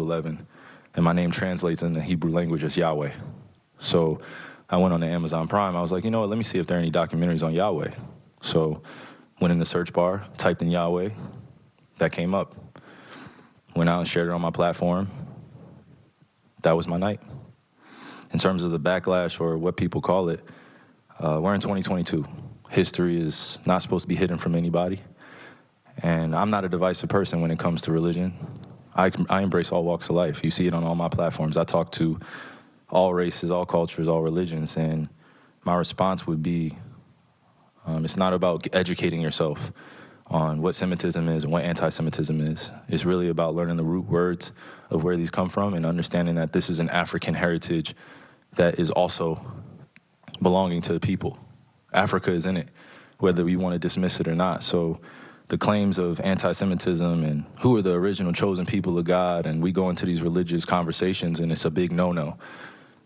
11, and my name translates in the Hebrew language as Yahweh. So I went on to Amazon Prime. I was like, you know what, let me see if there are any documentaries on Yahweh. So went in the search bar, typed in Yahweh, that came up. Went out and shared it on my platform. That was my night. In terms of the backlash or what people call it, we're in 2022. History is not supposed to be hidden from anybody. And I'm not a divisive person when it comes to religion. I embrace all walks of life. You see it on all my platforms. I talk to all races, all cultures, all religions, and my response would be, it's not about educating yourself on what Semitism is and what anti-Semitism is. It's really about learning the root words of where these come from and understanding that this is an African heritage that is also belonging to the people. Africa is in it, whether we want to dismiss it or not. So the claims of anti-Semitism and who are the original chosen people of God, and we go into these religious conversations and it's a big no-no.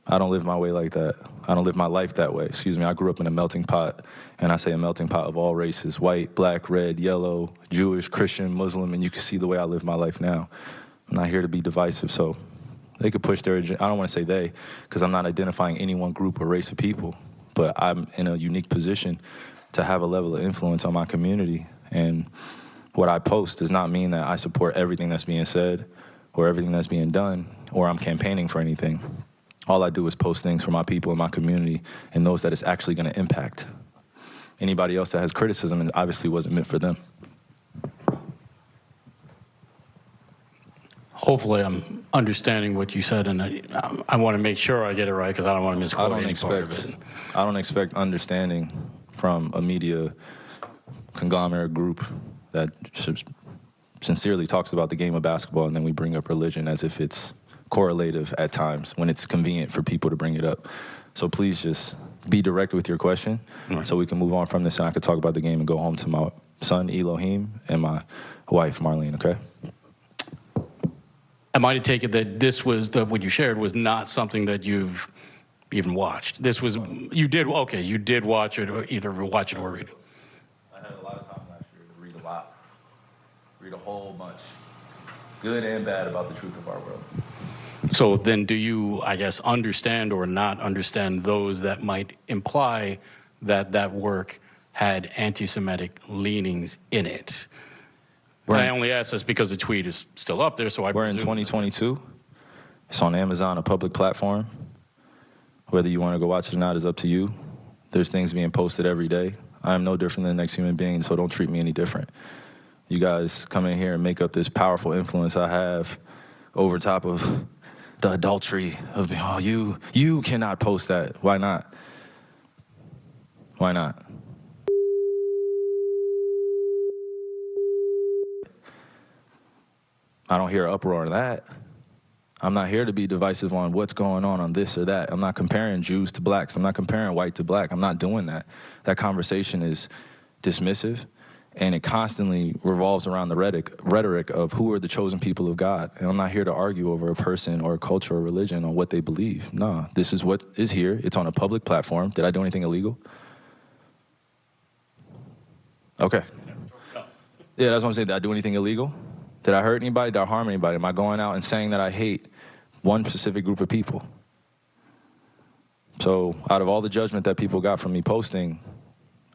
I don't live my way like that. I don't live my life that way. Excuse me, I grew up in a melting pot, and I say a melting pot of all races, white, black, red, yellow, Jewish, Christian, Muslim, and you can see the way I live my life now. I'm not here to be divisive, so they could push their agenda. I don't want to say they, because I'm not identifying any one group or race of people, but I'm in a unique position to have a level of influence on my community, and what I post does not mean that I support everything that's being said or everything that's being done, or I'm campaigning for anything. All I do is post things for my people in my community and those that it's actually going to impact. Anybody else that has criticism, it obviously wasn't meant for them. Hopefully I'm understanding what you said, and I want to make sure I get it right because I don't want to misquote any part of it. I don't expect understanding from a media conglomerate group that sincerely talks about the game of basketball, and then we bring up religion as if it's correlative at times when it's convenient for people to bring it up. So please just be direct with your question, so we can move on from this and I could talk about the game and go home to my son, Elohim, and my wife, Marlene, okay? Am I to take it that this was, what you shared was not something that you've even watched? This was, you did watch it, or either watch it or read it. I had a lot of time last year to read a lot. Read a whole bunch. Good and bad about the truth of our world. So then do you, I guess, understand or not understand those that might imply that that work had anti-Semitic leanings in it? I only ask this because the tweet is still up there, so we're in 2022. It's on Amazon, a public platform. Whether you want to go watch it or not is up to you. There's things being posted every day. I am no different than the next human being, so don't treat me any different. You guys come in here and make up this powerful influence I have over top of the adultery of, oh, you cannot post that. Why not? Why not? I don't hear an uproar on that. I'm not here to be divisive on what's going on this or that. I'm not comparing Jews to blacks. I'm not comparing white to black. I'm not doing that. That conversation is dismissive, and it constantly revolves around the rhetoric of who are the chosen people of God. And I'm not here to argue over a person or a culture or religion on what they believe. No, this is what is here. It's on a public platform. Did I do anything illegal? Okay. Yeah, that's what I'm saying. Did I do anything illegal? Did I hurt anybody? Did I harm anybody? Am I going out and saying that I hate one specific group of people? So out of all the judgment that people got from me posting,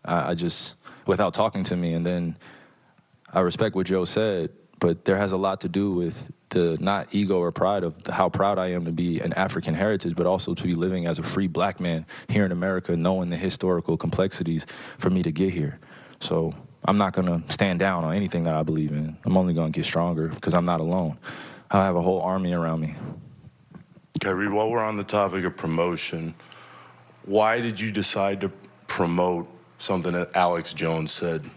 I just, without talking to me, and then I respect what Joe said, but there has a lot to do with the not ego or pride of how proud I am to be an African heritage, but also to be living as a free black man here in America, knowing the historical complexities for me to get here. So I'm not gonna stand down on anything that I believe in. I'm only gonna get stronger because I'm not alone. I have a whole army around me. Kyrie, while we're on the topic of promotion, why did you decide to promote something that Alex Jones said?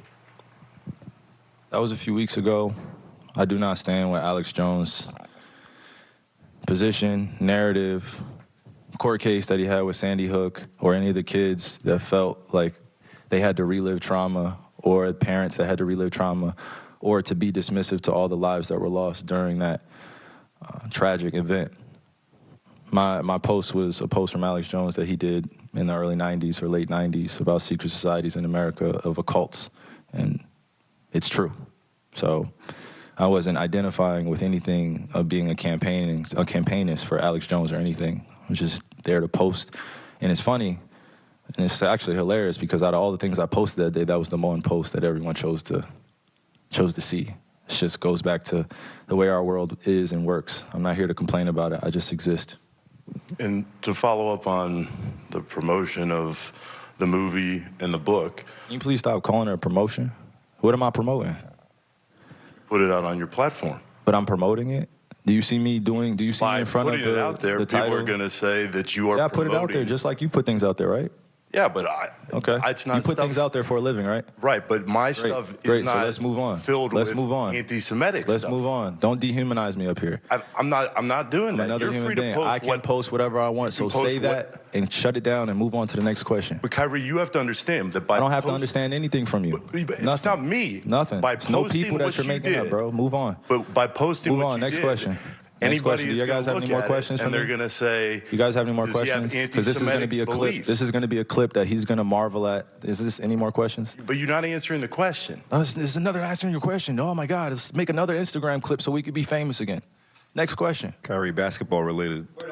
That was a few weeks ago. I do not stand with Alex Jones' position, narrative, court case that he had with Sandy Hook, or any of the kids that felt like they had to relive trauma, or parents that had to relive trauma, or to be dismissive to all the lives that were lost during that tragic event. My post was a post from Alex Jones that he did in the early 90s or late 90s about secret societies in America of occults, and it's true. So I wasn't identifying with anything of being a campaignist for Alex Jones or anything. I was just there to post. And it's funny, and it's actually hilarious because out of all the things I posted that day, that was the one post that everyone chose to see. It just goes back to the way our world is and works. I'm not here to complain about it. I just exist. And to follow up on the promotion of the movie and the book. Can you please stop calling it a promotion? What am I promoting? Put it out on your platform. But I'm promoting it? Do you see me doing, do you see me in front of putting it out there, the people title? are going to say that you are Yeah, I promoting. put it out there just like you put things out there, right? Yeah, but Okay. it's not you put stuff, things out there for a living, right? Right, but my stuff Great. is So not let's move on. filled Let's with move on. anti-Semitic Let's stuff. move on. Don't dehumanize me up here. I'm not doing I'm that. another You're human free being. to post I can post whatever I want. So post say that and shut it down and move on to the next question. But Kyrie, you have to understand that by I don't have to understand anything from you. But it's Nothing. not me. Nothing. By It's no posting people that what you're you making up, did, bro. Move on. But by posting Move what on. you Next did, question. Next anybody question. Do is you guys gonna have any look more at questions it, for and me? they're going to say, You guys have any more does he have questions? Because this is going to be a clip. anti-Semitic This is going to be a clip that he's going to marvel at. Is this any more questions? But you're not answering the question. Oh, this is another answering your question. Oh my God, let's make another Instagram clip so we could be famous again. Next question. Kyrie, basketball related. Wait,